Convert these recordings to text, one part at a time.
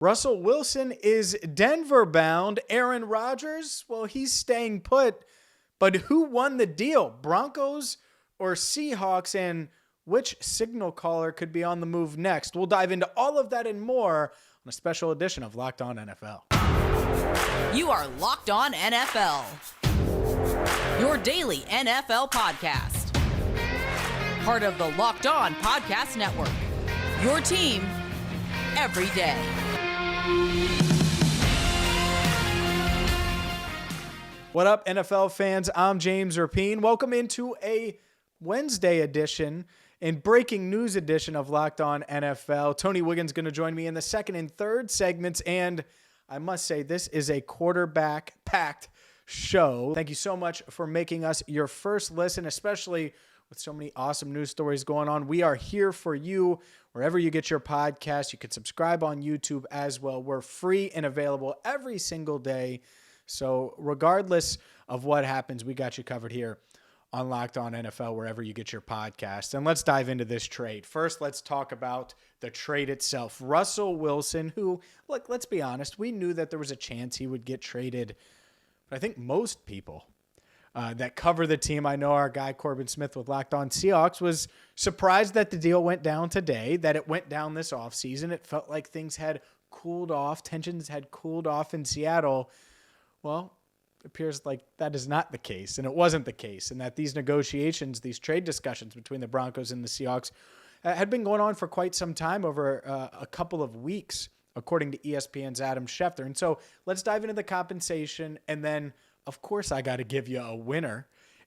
Russell Wilson is Denver bound. Aaron Rodgers, well, he's staying put. But who won the deal? Broncos or Seahawks? And which signal caller could be on the move next? We'll dive into all of that and more on a special edition of Locked On NFL. You are Locked On NFL, your daily NFL podcast. Part of the Locked On Podcast Network, your team every day. What up, NFL fans? I'm James Rapien. Welcome into a Wednesday edition and breaking news edition of Locked On NFL. Tony Wiggins going to join me in the second and third segments, and I must say this is a quarterback-packed show. Thank you so much for making us your first listen, especially with so many awesome news stories going on. We are here for you wherever you get your podcast. You can subscribe on YouTube as well. We're free and available every single day. So regardless of what happens, we got you covered here on Locked On NFL, wherever you get your podcast. And let's dive into this trade. First, let's talk about the trade itself. Russell Wilson, who, look, let's be honest, we knew that there was a chance he would get traded. But I think most people that cover the team, I know our guy Corbin Smith with Locked On Seahawks was surprised that the deal went down today, that it went down this offseason. It felt like things had cooled off, tensions had cooled off in Seattle. Well, it appears like that is not the case, and it wasn't the case, and that these negotiations, these trade discussions between the Broncos and the Seahawks had been going on for quite some time, over a couple of weeks, according to ESPN's Adam Schefter. And so let's dive into the compensation, and then, of course, I got to give you a winner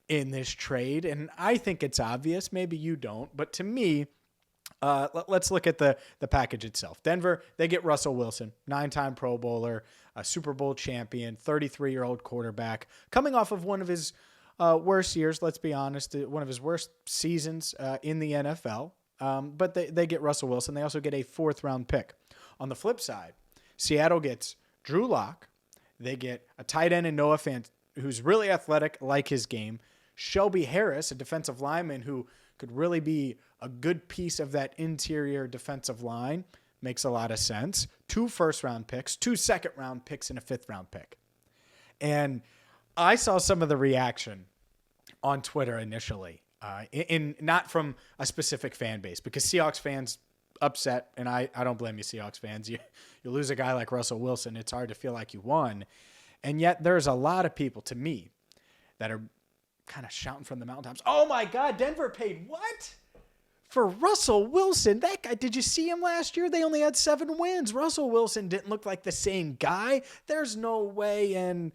in this trade, and I think it's obvious. Maybe you don't, but to me, let's look at the package itself. Denver, they get Russell Wilson, 9-time Pro Bowler, a Super Bowl champion, 33-year-old quarterback, coming off of one of his worst years, let's be honest, one of his worst seasons in the NFL. But they get Russell Wilson. They also get a 4th-round pick. On the flip side, Seattle gets Drew Lock. They get a tight end in Noah Fant, who's really athletic, like his game. Shelby Harris, a defensive lineman who could really be a good piece of that interior defensive line. Makes a lot of sense. 2 first-round picks, 2 second-round picks, and a 5th-round pick. And I saw some of the reaction on Twitter initially, in not from a specific fan base, because Seahawks fans upset, and I don't blame you, Seahawks fans. You lose a guy like Russell Wilson, it's hard to feel like you won. And yet there's a lot of people, to me, that are kind of shouting from the mountaintops, oh my God, Denver paid what? For Russell Wilson? That guy, did you see him last year? They only had 7 wins. Russell Wilson didn't look like the same guy. There's no way. And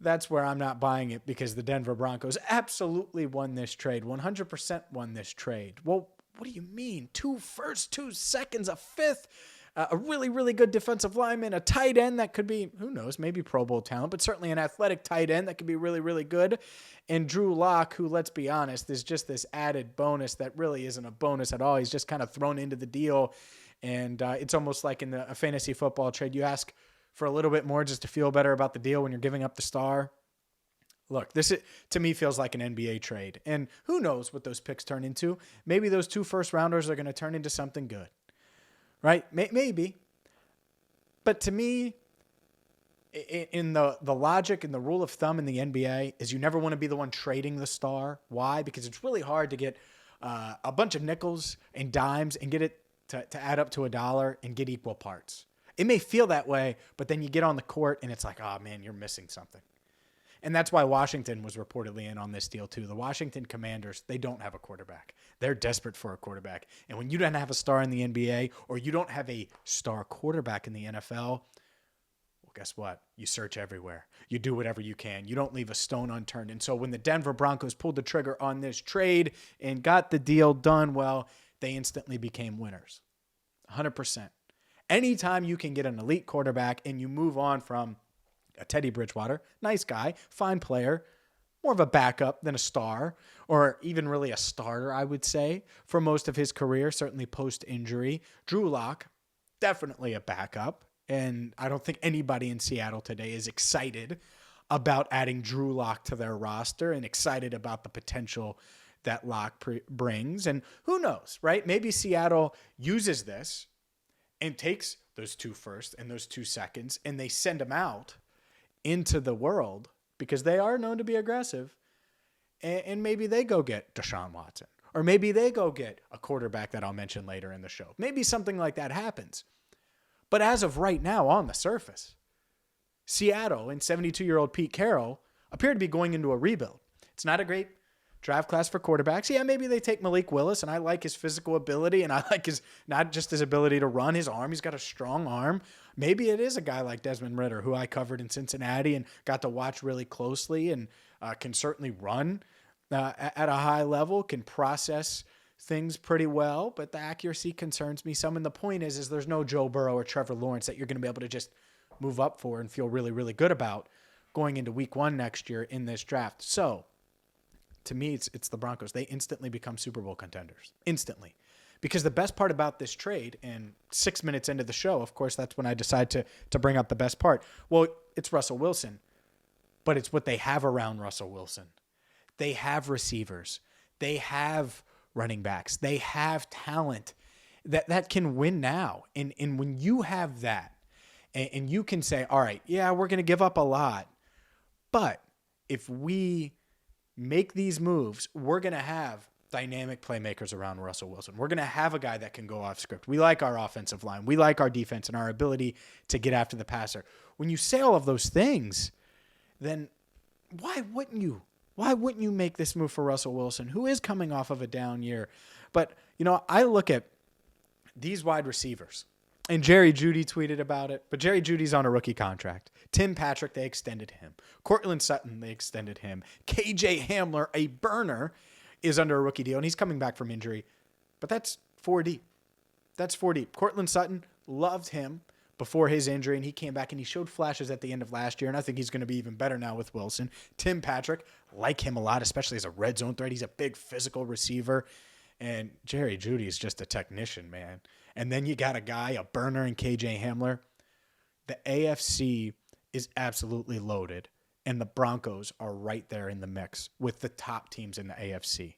that's where I'm not buying it, because the Denver Broncos absolutely won this trade. 100% won this trade. Well, what do you mean? 2 firsts, 2 seconds, a 5th, a really, really good defensive lineman, a tight end that could be, who knows, maybe Pro Bowl talent, but certainly an athletic tight end that could be really, really good. And Drew Lock, who, let's be honest, is just this added bonus that really isn't a bonus at all. He's just kind of thrown into the deal. And it's almost like in a fantasy football trade, you ask for a little bit more just to feel better about the deal when you're giving up the star. Look, this to me feels like an NBA trade. And who knows what those picks turn into. Maybe those 2 first-rounders are going to turn into something good. Right? Maybe. But to me, in the logic and the rule of thumb in the NBA is you never want to be the one trading the star. Why? Because it's really hard to get a bunch of nickels and dimes and get it to add up to $1 and get equal parts. It may feel that way, but then you get on the court and it's like, oh man, you're missing something. And that's why Washington was reportedly in on this deal too. The Washington Commanders, they don't have a quarterback. They're desperate for a quarterback. And when you don't have a star in the NBA, or you don't have a star quarterback in the NFL, well, guess what? You search everywhere. You do whatever you can. You don't leave a stone unturned. And so when the Denver Broncos pulled the trigger on this trade and got the deal done, well, they instantly became winners. 100%. Anytime you can get an elite quarterback and you move on from a Teddy Bridgewater, nice guy, fine player, more of a backup than a star, or even really a starter, I would say, for most of his career, certainly post-injury. Drew Lock, definitely a backup, and I don't think anybody in Seattle today is excited about adding Drew Lock to their roster and excited about the potential that Lock brings. And who knows, right? Maybe Seattle uses this and takes those 2 firsts and those 2 seconds, and they send them out into the world because they are known to be aggressive, and maybe they go get Deshaun Watson, or maybe they go get a quarterback that I'll mention later in the show. Maybe something like that happens. But as of right now, on the surface, Seattle and 72-year-old Pete Carroll appear to be going into a rebuild. It's not a great draft class for quarterbacks. Yeah, maybe they take Malik Willis, and I like his physical ability, and I like not just his ability to run, his arm. He's got a strong arm. Maybe it is a guy like Desmond Ridder, who I covered in Cincinnati and got to watch really closely, and can certainly run at a high level, can process things pretty well, but the accuracy concerns me some. And the point is there's no Joe Burrow or Trevor Lawrence that you're going to be able to just move up for and feel really, really good about going into week 1 next year in this draft. So to me, it's the Broncos. They instantly become Super Bowl contenders. Instantly. Because the best part about this trade, and 6 minutes into the show, of course, that's when I decide to bring up the best part. Well, it's Russell Wilson, but it's what they have around Russell Wilson. They have receivers. They have running backs. They have talent that can win now. And when you have that, and you can say, all right, yeah, we're going to give up a lot, but if we make these moves, we're going to have dynamic playmakers around Russell Wilson. We're going to have a guy that can go off script. We like our offensive line. We like our defense and our ability to get after the passer. When you say all of those things, then why wouldn't you? Why wouldn't you make this move for Russell Wilson, who is coming off of a down year? But, I look at these wide receivers, and Jerry Jeudy tweeted about it, but Jerry Jeudy's on a rookie contract. Tim Patrick, they extended him. Cortland Sutton, they extended him. KJ Hamler, a burner, is under a rookie deal, and he's coming back from injury. But that's 4 deep. That's 4 deep. Cortland Sutton, loved him before his injury, and he came back and he showed flashes at the end of last year, and I think he's going to be even better now with Wilson. Tim Patrick, like him a lot, especially as a red zone threat. He's a big physical receiver. And Jerry Jeudy is just a technician, man. And then you got a guy, a burner in KJ Hamler. The AFC is absolutely loaded, and the Broncos are right there in the mix with the top teams in the AFC,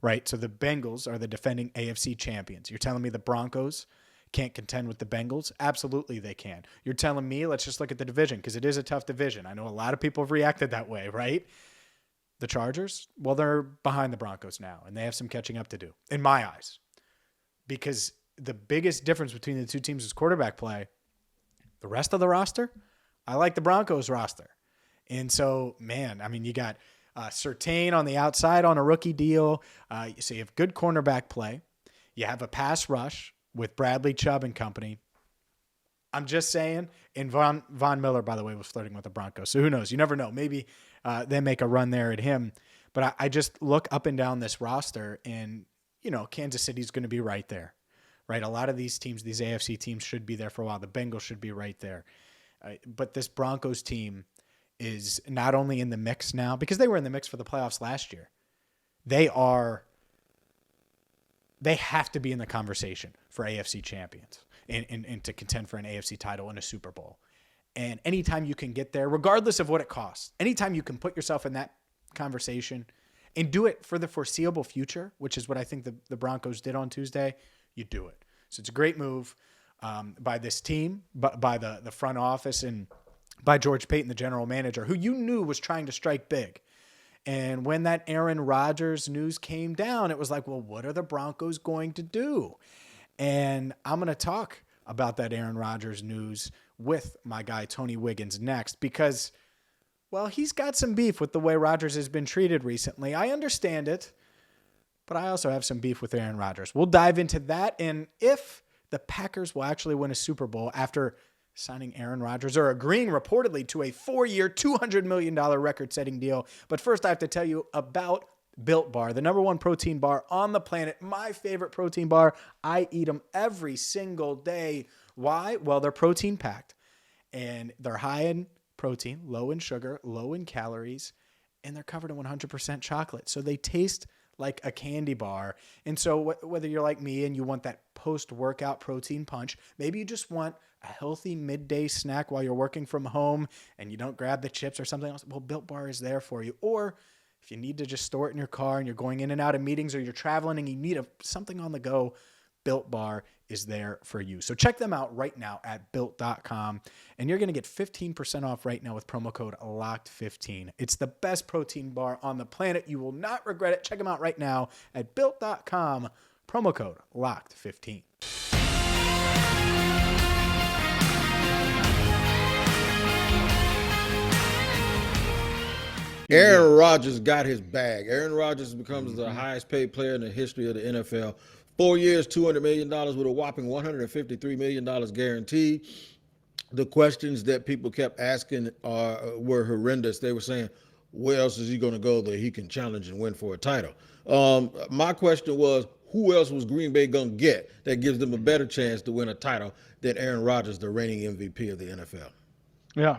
right? So the Bengals are the defending AFC champions. You're telling me the Broncos can't contend with the Bengals? Absolutely they can. You're telling me, let's just look at the division, because it is a tough division. I know a lot of people have reacted that way, right? The Chargers, well, they're behind the Broncos now, and they have some catching up to do, in my eyes, because the biggest difference between the two teams is quarterback play. The rest of the roster, I like the Broncos roster. And so, man, I mean, you got Surtain on the outside on a rookie deal. So you have good cornerback play. You have a pass rush with Bradley Chubb and company. I'm just saying, and Von Miller, by the way, was flirting with the Broncos. So who knows? You never know. Maybe they make a run there at him. But I just look up and down this roster, and, Kansas City's going to be right there, right? A lot of these teams, these AFC teams, should be there for a while. The Bengals should be right there. But this Broncos team is not only in the mix now, because they were in the mix for the playoffs last year. They have to be in the conversation for AFC champions and to contend for an AFC title and a Super Bowl. And anytime you can get there, regardless of what it costs, anytime you can put yourself in that conversation and do it for the foreseeable future, which is what I think the Broncos did on Tuesday, you do it. So it's a great move by this team, by the front office, and by George Payton, the general manager, who you knew was trying to strike big. And when that Aaron Rodgers news came down, it was like, well, what are the Broncos going to do? And I'm going to talk about that Aaron Rodgers news with my guy, Tony Wiggins, next, because, well, he's got some beef with the way Rodgers has been treated recently. I understand it, but I also have some beef with Aaron Rodgers. We'll dive into that, and if the Packers will actually win a Super Bowl after signing Aaron Rodgers, or agreeing reportedly to a 4-year, $200 million record-setting deal. But first, I have to tell you about Built Bar, the #1 protein bar on the planet. My favorite protein bar. I eat them every single day. Why? Well, they're protein-packed, and they're high in protein, low in sugar, low in calories, and they're covered in 100% chocolate. So they taste like a candy bar. And so whether you're like me and you want that post-workout protein punch, maybe you just want a healthy midday snack while you're working from home and you don't grab the chips or something else, well, Built Bar is there for you. Or if you need to just store it in your car and you're going in and out of meetings, or you're traveling and you need something on the go, Built Bar is there for you. So check them out right now at built.com, and you're going to get 15% off right now with promo code LOCKED15. It's the best protein bar on the planet. You will not regret it. Check them out right now at built.com, promo code LOCKED15. Aaron Rodgers got his bag. Aaron Rodgers becomes the highest paid player in the history of the NFL. 4 years, $200 million with a whopping $153 million guaranteed. The questions that people kept asking were horrendous. They were saying, where else is he going to go that he can challenge and win for a title? My question was, who else was Green Bay going to get that gives them a better chance to win a title than Aaron Rodgers, the reigning MVP of the NFL? Yeah,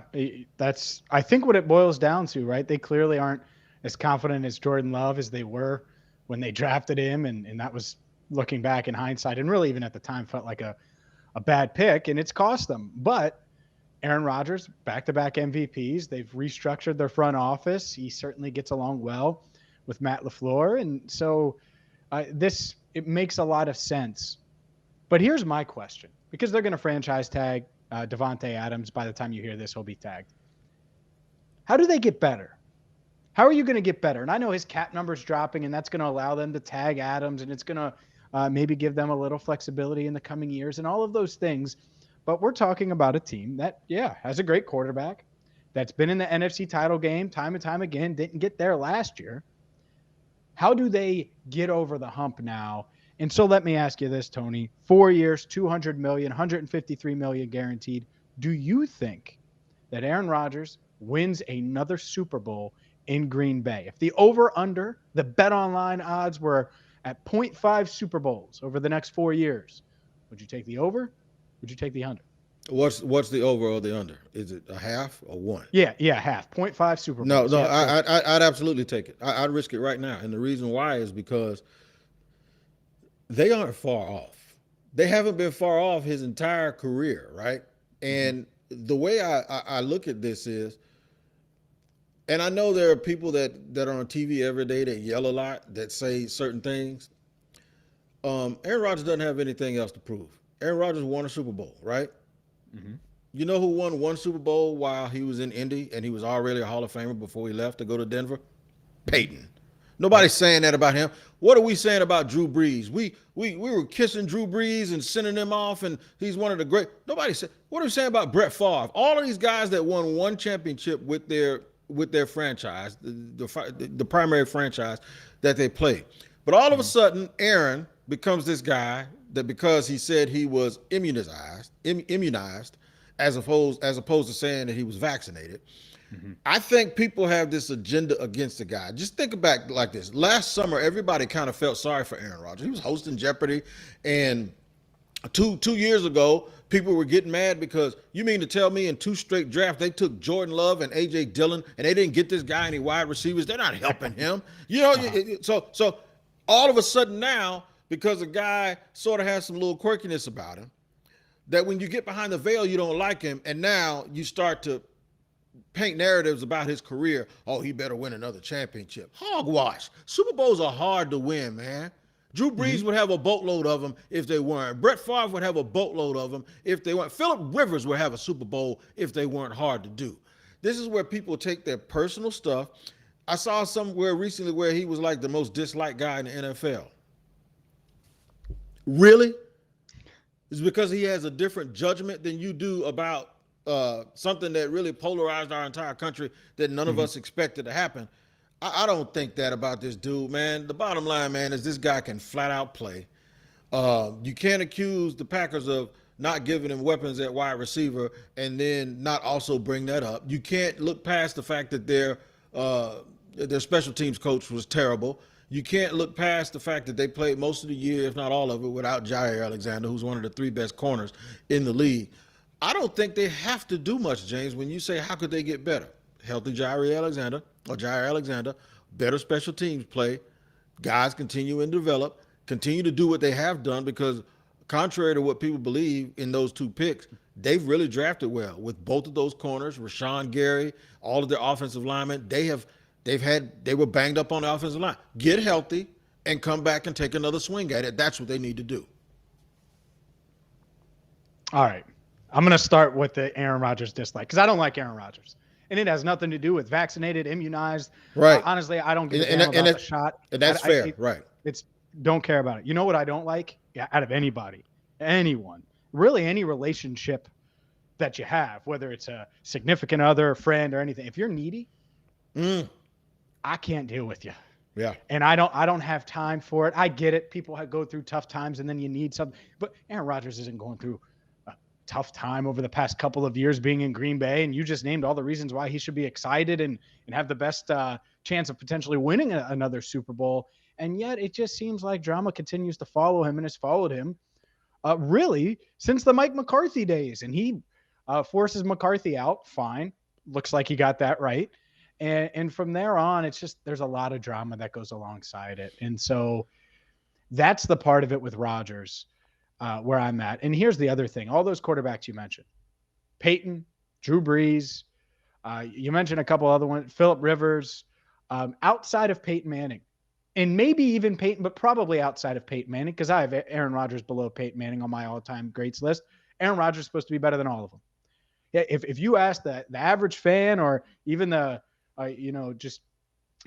that's, I think, what it boils down to, right? They clearly aren't as confident as Jordan Love as they were when they drafted him. And that was, looking back in hindsight, and really even at the time, felt like a bad pick, and it's cost them. But Aaron Rodgers, back-to-back MVPs, they've restructured their front office. He certainly gets along well with Matt LaFleur. And so it makes a lot of sense. But here's my question, because they're going to franchise tag Devontae Adams. By the time you hear this, he'll be tagged. How do they get better? How are you going to get better? And I know his cap number's dropping, and that's going to allow them to tag Adams, and it's going to maybe give them a little flexibility in the coming years and all of those things. But we're talking about a team that, has a great quarterback, that's been in the NFC title game time and time again, didn't get there last year. How do they get over the hump now? And so let me ask you this, Tony. 4 years, $200 million, $153 million guaranteed. Do you think that Aaron Rodgers wins another Super Bowl in Green Bay? If the over-under, the BetOnline odds were at 0.5 Super Bowls over the next 4 years, would you take the over? Would you take the under? What's the over or the under? Is it a half or one? Yeah, half. 0.5 Super Bowls. No, I'd absolutely take it. I'd risk it right now. And the reason why is because they aren't far off. They haven't been far off his entire career, right? And the way I look at this is, and I know there are people that are on TV every day that yell a lot, that say certain things. Aaron Rodgers doesn't have anything else to prove. Aaron Rodgers won a Super Bowl, right? Mm-hmm. You know who won one Super Bowl while he was in Indy and he was already a Hall of Famer before he left to go to Denver? Peyton. Nobody's saying that about him. What are we saying about Drew Brees? We were kissing Drew Brees and sending him off, and he's one of the great. Nobody said. What are we saying about Brett Favre? All of these guys that won one championship with their franchise, the primary franchise that they play. But all of a sudden, Aaron becomes this guy that, because he said he was immunized, as opposed to saying that he was vaccinated. Mm-hmm. I think people have this agenda against the guy. Just think back like this. Last summer, everybody kind of felt sorry for Aaron Rodgers. He was hosting Jeopardy, and two years ago, people were getting mad because you mean to tell me in 2 straight drafts they took Jordan Love and A.J. Dillon and they didn't get this guy any wide receivers? They're not helping him. You know, so all of a sudden now, because a guy sort of has some little quirkiness about him, that when you get behind the veil, you don't like him, and now you start to paint narratives about his career. Oh, he better win another championship. Hogwash. Super Bowls are hard to win, man. Drew Brees would have a boatload of them if they weren't. Brett Favre would have a boatload of them if they weren't. Phillip Rivers would have a Super Bowl if they weren't hard to do. This is where people take their personal stuff. I saw somewhere recently where he was like the most disliked guy in the NFL. Really? It's because he has a different judgment than you do about something that really polarized our entire country that none of us expected to happen. I don't think that about this dude, man. The bottom line, man, is this guy can flat out play. You can't accuse the Packers of not giving him weapons at wide receiver and then not also bring that up. You can't look past the fact that their special teams coach was terrible. You can't look past the fact that they played most of the year, if not all of it, without Jair Alexander, who's one of the 3 best corners in the league. I don't think they have to do much, James, when you say how could they get better. Healthy Jair Alexander, better special teams play, guys continue and develop, continue to do what they have done, because contrary to what people believe in those 2 picks, they've really drafted well with both of those corners, Rashawn Gary, all of their offensive linemen. They were banged up on the offensive line. Get healthy and come back and take another swing at it. That's what they need to do. All right. I'm going to start with the Aaron Rodgers dislike because I don't like Aaron Rodgers. And it has nothing to do with vaccinated, immunized. Right. Honestly, I don't give a damn about the shot. And that's fair, right. It's don't care about it. You know what I don't like? Yeah, out of anybody, anyone, really any relationship that you have, whether it's a significant other, a friend, or anything. If you're needy, I can't deal with you. Yeah. And I don't have time for it. I get it. People go through tough times and then you need something. But Aaron Rodgers isn't going through a tough time over the past couple of years being in Green Bay. And you just named all the reasons why he should be excited and have the best chance of potentially winning another Super Bowl. And yet it just seems like drama continues to follow him and has followed him really since the Mike McCarthy days. And he forces McCarthy out. Fine. Looks like he got that right. And from there on, it's just there's a lot of drama that goes alongside it. And so that's the part of it with Rodgers where I'm at. And here's the other thing. All those quarterbacks you mentioned, Peyton, Drew Brees, you mentioned a couple other ones, Phillip Rivers, outside of Peyton Manning. And maybe even Peyton, but probably outside of Peyton Manning because I have Aaron Rodgers below Peyton Manning on my all-time greats list. Aaron Rodgers is supposed to be better than all of them. Yeah, if you ask the average fan or even the just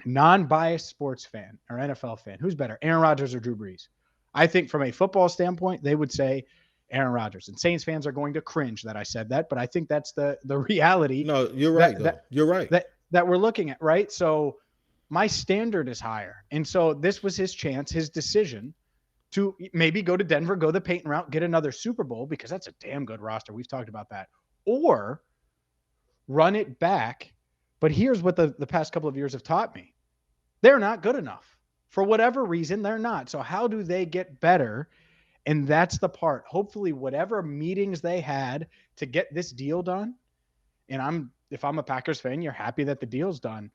non-biased sports fan or NFL fan, who's better, Aaron Rodgers or Drew Brees? I think from a football standpoint, they would say Aaron Rodgers. And Saints fans are going to cringe that I said that, but I think that's the reality. No, you're right. You're right. That we're looking at, right? So my standard is higher. And so this was his chance, his decision to maybe go to Denver, go the Peyton route, get another Super Bowl because that's a damn good roster. We've talked about that. Or run it back. But here's what the past couple of years have taught me. They're not good enough. For whatever reason, they're not. So how do they get better? And that's the part. Hopefully, whatever meetings they had to get this deal done, and if I'm a Packers fan, you're happy that the deal's done.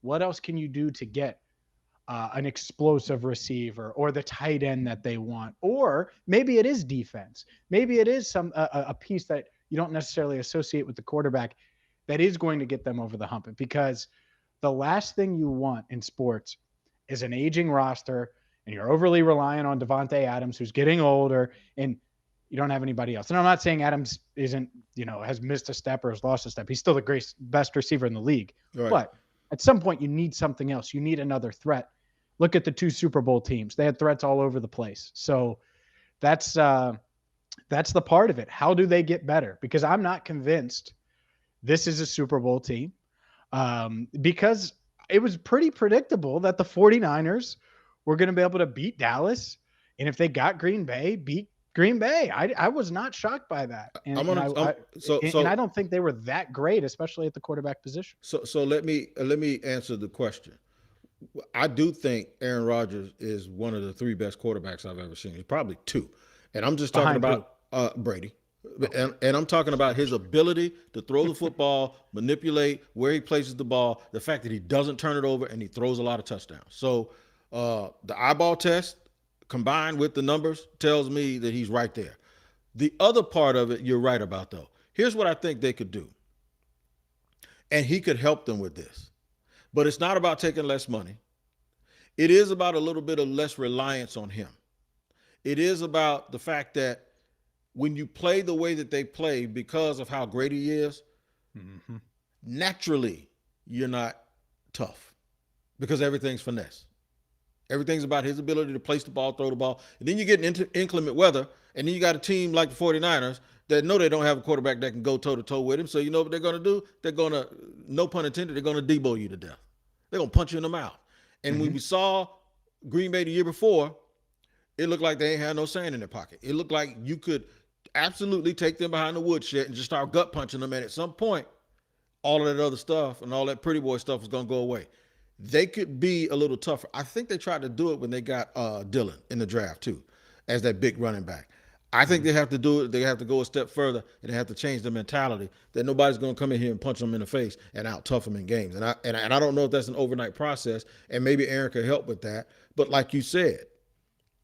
What else can you do to get an explosive receiver or the tight end that they want? Or maybe it is defense. Maybe it is a piece that you don't necessarily associate with the quarterback that is going to get them over the hump. Because the last thing you want in sports is an aging roster and you're overly reliant on Devontae Adams, who's getting older, and you don't have anybody else. And I'm not saying Adams isn't, has missed a step or has lost a step. He's still the best receiver in the league. Right. But at some point you need something else. You need another threat. Look at the 2 Super Bowl teams. They had threats all over the place. So that's the part of it. How do they get better? Because I'm not convinced this is a Super Bowl team because it was pretty predictable that the 49ers were going to be able to beat Dallas. And if they got Green Bay, beat Green Bay. I was not shocked by that. And I don't think they were that great, especially at the quarterback position. So let me answer the question. I do think Aaron Rodgers is one of the 3 best quarterbacks I've ever seen. He's probably 2. And I'm just talking about Brady. And I'm talking about his ability to throw the football, manipulate where he places the ball, the fact that he doesn't turn it over, and he throws a lot of touchdowns. So the eyeball test combined with the numbers tells me that he's right there. The other part of it, you're right about, though. Here's what I think they could do. And he could help them with this. But it's not about taking less money. It is about a little bit of less reliance on him. It is about the fact that when you play the way that they play because of how great he is, naturally you're not tough because everything's finesse. Everything's about his ability to place the ball, throw the ball. And then you get into inclement weather, and then you got a team like the 49ers that know they don't have a quarterback that can go toe-to-toe with him. So you know what they're going to do? They're going to, no pun intended, they're going to Debo you to death. They're going to punch you in the mouth. And when we saw Green Bay the year before, it looked like they ain't had no sand in their pocket. It looked like you could absolutely take them behind the woodshed and just start gut punching them. And at some point, all of that other stuff and all that pretty boy stuff was going to go away. They could be a little tougher. I think they tried to do it when they got Dillon in the draft too, as that big running back. I think they have to do it. They have to go a step further, and they have to change the mentality that nobody's going to come in here and punch them in the face and out tough them in games. And I don't know if that's an overnight process, and maybe Aaron could help with that. But like you said,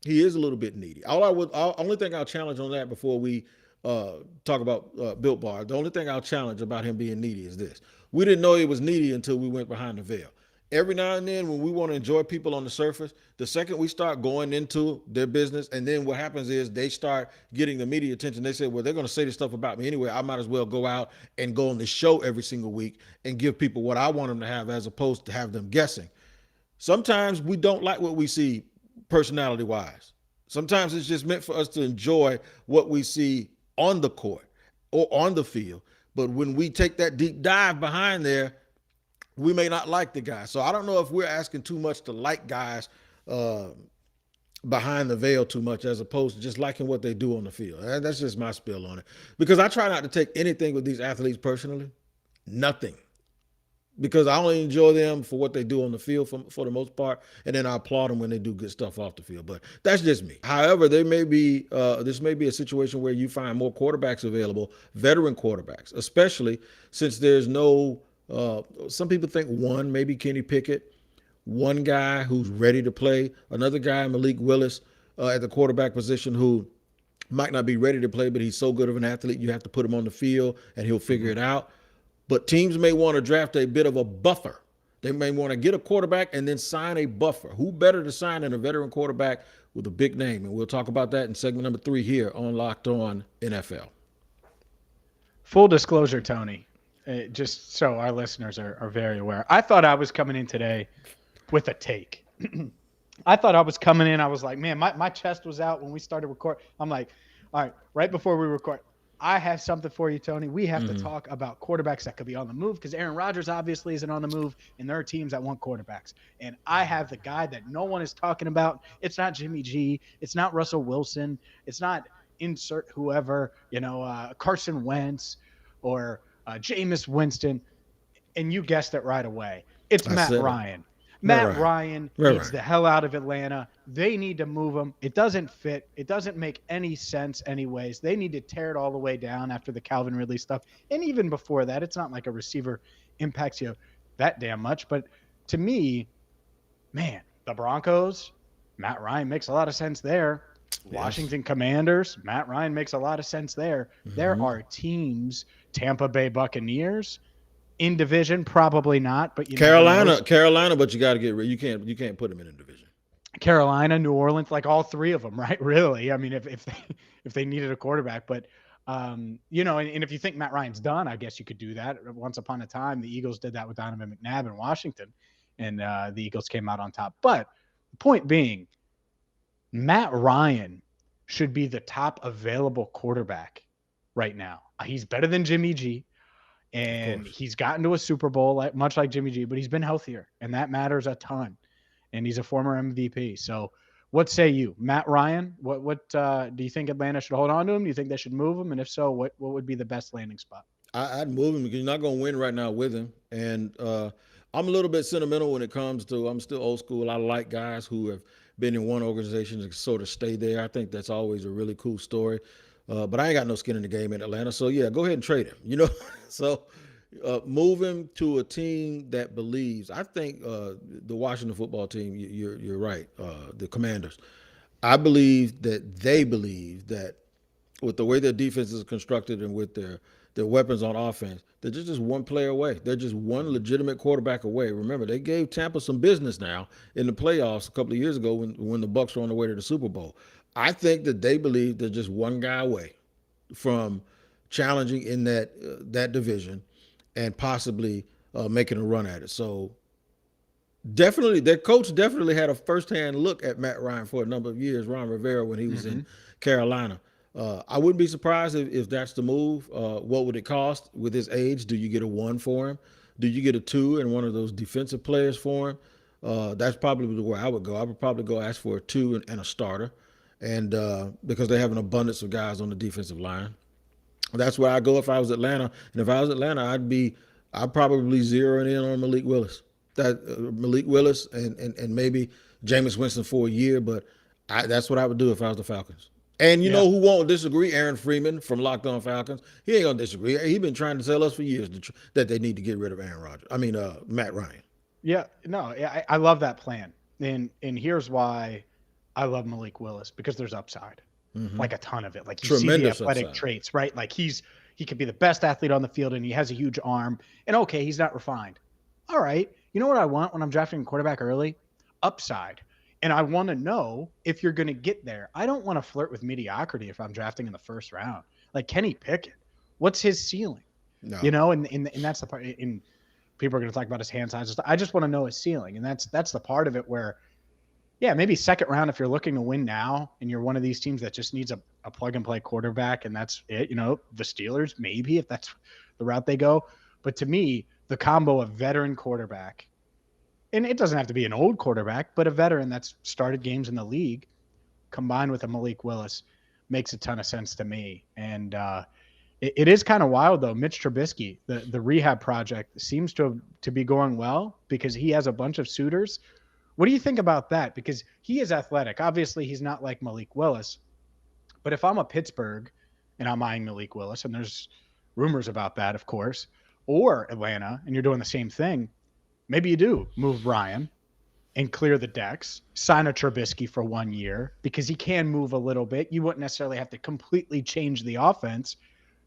he is a little bit needy. Only thing I'll challenge on that before we talk about Built Bar, the only thing I'll challenge about him being needy is this. We didn't know he was needy until we went behind the veil. every now and then when we want to enjoy people on the surface, the second we start going into their business, and then what happens is they start getting the media attention. They say, well, they're going to say this stuff about me anyway. I might as well go out and go on the show every single week and give people what I want them to have as opposed to have them guessing. Sometimes we don't like what we see personality-wise. Sometimes it's just meant for us to enjoy what we see on the court or on the field. But when we take that deep dive behind there, we may not like the guy. So I don't know if we're asking too much to like guys behind the veil too much as opposed to just liking what they do on the field. That's just my spill on it. Because I try not to take anything with these athletes personally. Nothing. Because I only enjoy them for what they do on the field for the most part, and then I applaud them when they do good stuff off the field. But that's just me. However, this may be a situation where you find more quarterbacks available, veteran quarterbacks, especially since there's no some people think one, maybe Kenny Pickett, one guy who's ready to play, another guy, Malik Willis, at the quarterback position who might not be ready to play, but he's so good of an athlete, you have to put him on the field and he'll figure it out. But teams may want to draft a bit of a buffer. They may want to get a quarterback and then sign a buffer. Who better to sign than a veteran quarterback with a big name? And we'll talk about that in segment number 3 here on Locked On NFL. Full disclosure, Tony, just so our listeners are very aware. I thought I was coming in today with a take. I thought I was coming in. I was like, man, my chest was out when we started recording. I'm like, all right, right before we record, I have something for you, Tony. We have to talk about quarterbacks that could be on the move because Aaron Rodgers obviously isn't on the move, and there are teams that want quarterbacks. And I have the guy that no one is talking about. It's not Jimmy G. It's not Russell Wilson. It's not insert whoever, Carson Wentz or Jameis Winston. And you guessed it right away. It's Matt Ryan. Matt Ryan needs the hell out of Atlanta. They need to move him. It doesn't fit. It doesn't make any sense anyways. They need to tear it all the way down after the Calvin Ridley stuff. And even before that, it's not like a receiver impacts you that damn much. But to me, man, the Broncos, Matt Ryan makes a lot of sense there. Yes. Washington Commanders, Matt Ryan makes a lot of sense there. Mm-hmm. There are teams, Tampa Bay Buccaneers, in division, probably not, but Carolina, but you got to get rid. You can't put them in a division. Carolina, New Orleans, like all three of them, right? Really, I mean, if they needed a quarterback, but and if you think Matt Ryan's done, I guess you could do that. Once upon a time, the Eagles did that with Donovan McNabb in Washington, and the Eagles came out on top. But the point being, Matt Ryan should be the top available quarterback right now. He's better than Jimmy G. And he's gotten to a Super Bowl, much like Jimmy G, but he's been healthier, and that matters a ton. And he's a former MVP. So what say you? Matt Ryan, what do you think Atlanta should hold on to him? Do you think they should move him? And if so, what would be the best landing spot? I'd move him because you're not going to win right now with him. And I'm a little bit sentimental when it comes to, I'm still old school. I like guys who have been in one organization and sort of stay there. I think that's always a really cool story. But I ain't got no skin in the game in Atlanta. So, yeah, go ahead and trade him, So move him to a team that believes. I think the Washington football team, you're right, the Commanders. I believe that they believe that with the way their defense is constructed and with their weapons on offense, they're just one player away. They're just one legitimate quarterback away. Remember, they gave Tampa some business now in the playoffs a couple of years ago when the Bucs were on the way to the Super Bowl. I think that they believe they're just one guy away from challenging in that division and possibly making a run at it. So definitely, their coach definitely had a firsthand look at Matt Ryan for a number of years, Ron Rivera, when he was in Carolina. I wouldn't be surprised if that's the move. What would it cost with his age? Do you get a 1 for him? Do you get a 2 and one of those defensive players for him? That's probably where I would go. I would probably go ask for a 2 and a starter. And because they have an abundance of guys on the defensive line. That's where I go if I was Atlanta. And if I was Atlanta, I'd probably zeroing in on Malik Willis. Malik Willis and maybe Jameis Winston for a year, but that's what I would do if I was the Falcons. And you know who won't disagree? Aaron Freeman from Locked On Falcons. He ain't gonna disagree. He's been trying to tell us for years that they need to get rid of Matt Ryan. Yeah, no, I love that plan. And here's why I love Malik Willis, because there's upside, like a ton of it. Like you see the athletic traits, right? Like he could be the best athlete on the field, and he has a huge arm. And okay, he's not refined. All right, You know what I want when I'm drafting a quarterback early? Upside. And I want to know if you're going to get there. I don't want to flirt with mediocrity if I'm drafting in the first round. Like Kenny Pickett, what's his ceiling? No. You know, and that's the part. And people are going to talk about his hand size. I just want to know his ceiling, and that's the part of it where, yeah, maybe second round if you're looking to win now, and you're one of these teams that just needs a plug and play quarterback, and that's it. You know, the Steelers maybe if that's the route they go. But to me, the combo of veteran quarterback. And it doesn't have to be an old quarterback, but a veteran that's started games in the league combined with a Malik Willis makes a ton of sense to me. And it is kind of wild, though. Mitch Trubisky, the rehab project, seems to be going well because he has a bunch of suitors. What do you think about that? Because he is athletic. Obviously, he's not like Malik Willis. But if I'm a Pittsburgh and I'm eyeing Malik Willis, and there's rumors about that, of course, or Atlanta, and you're doing the same thing, maybe you do move Ryan and clear the decks, sign a Trubisky for 1 year because he can move a little bit. You wouldn't necessarily have to completely change the offense.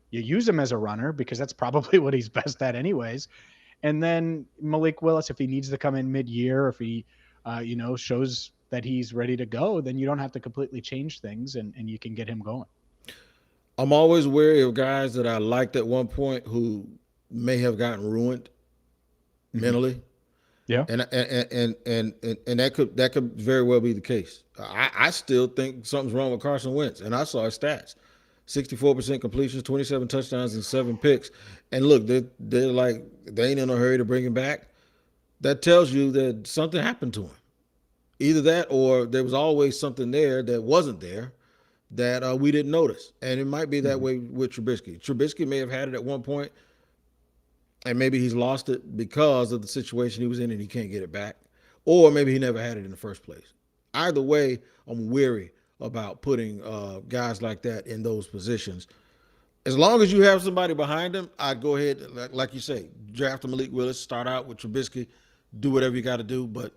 You use him as a runner because that's probably what he's best at anyways. And then Malik Willis, if he needs to come in mid-year, if he, shows that he's ready to go, then you don't have to completely change things and you can get him going. I'm always wary of guys that I liked at one point who may have gotten ruined mentally. Yeah. And that could very well be the case. I still think something's wrong with Carson Wentz, and I saw his stats. 64% completions, 27 touchdowns, and 7 picks. And look, they're like, they ain't in a hurry to bring him back. That tells you that something happened to him. Either that or there was always something there that wasn't there that we didn't notice. And it might be that way with Trubisky. Trubisky may have had it at one point, and maybe he's lost it because of the situation he was in and he can't get it back. Or maybe he never had it in the first place. Either way, I'm weary about putting guys like that in those positions. As long as you have somebody behind him, I'd go ahead, like you say, draft a Malik Willis, start out with Trubisky, do whatever you got to do. But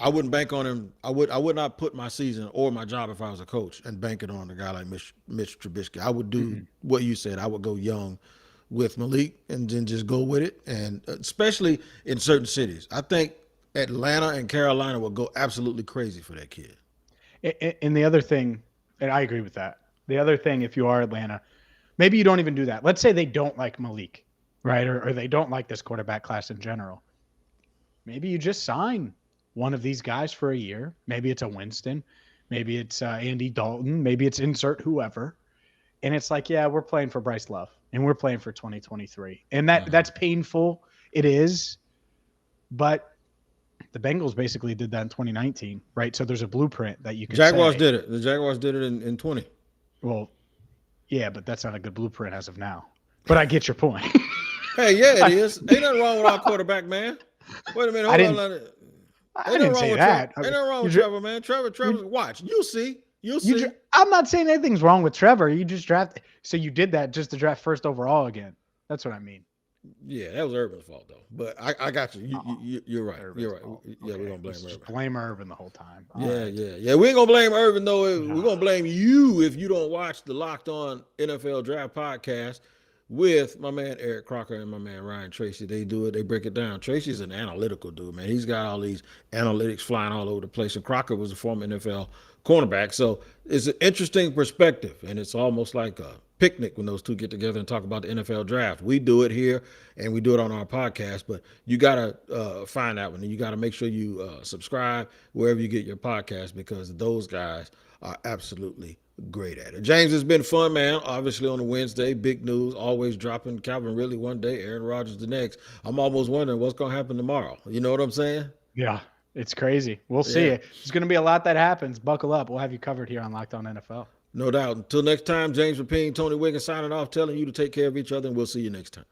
I wouldn't bank on him. I would not put my season or my job if I was a coach and bank it on a guy like Mitch Trubisky. I would do what you said. I would go young with Malik and then just go with it, and especially in certain cities. I think Atlanta and Carolina will go absolutely crazy for that kid. And the other thing, and I agree with that, the other thing, if you are Atlanta, maybe you don't even do that. Let's say they don't like Malik, right? Or they don't like this quarterback class in general. Maybe you just sign one of these guys for a year. Maybe it's a Winston. Maybe it's Andy Dalton. Maybe it's insert whoever. And it's like, yeah, we're playing for Bryce Love and we're playing for 2023. And that's painful. It is. But the Bengals basically did that in 2019, right? So there's a blueprint that you can Jaguars did it. The Jaguars did it in 20. Well, yeah, but that's not a good blueprint as of now. But I get your point. Hey, yeah, it is. Ain't nothing wrong with our quarterback, man. Wait a minute. Hold on. I didn't say that. Ain't nothing wrong with Trevor, man. Trevor, watch. You'll see. I'm not saying anything's wrong with Trevor. You just draft. So you did that just to draft first overall again. That's what I mean. Yeah, that was Urban's fault, though. But I got you. You're right. Urban's You're right. fault. Yeah, Okay. we're going to blame Just Urban. blame Urban the whole time. Yeah. We ain't going to blame Urban, though. We're going to blame you if you don't watch the Locked On NFL Draft podcast with my man Eric Crocker and my man Ryan Tracy. They do it. They break it down. Tracy's an analytical dude, man. He's got all these analytics flying all over the place. And Crocker was a former NFL cornerback. So it's an interesting perspective, and it's almost like a picnic when those two get together and talk about the NFL draft. We do it here, and we do it on our podcast, but you got to find that one, and you got to make sure you subscribe wherever you get your podcast, because those guys are absolutely great at it. James, it's been fun, man. Obviously on a Wednesday, big news, always dropping. Calvin Ridley one day, Aaron Rodgers the next. I'm almost wondering what's going to happen tomorrow. You know what I'm saying? Yeah, it's crazy. We'll see. There's going to be a lot that happens. Buckle up. We'll have you covered here on Locked On NFL. No doubt. Until next time, James Rapien, Tony Wiggins signing off, telling you to take care of each other, and we'll see you next time.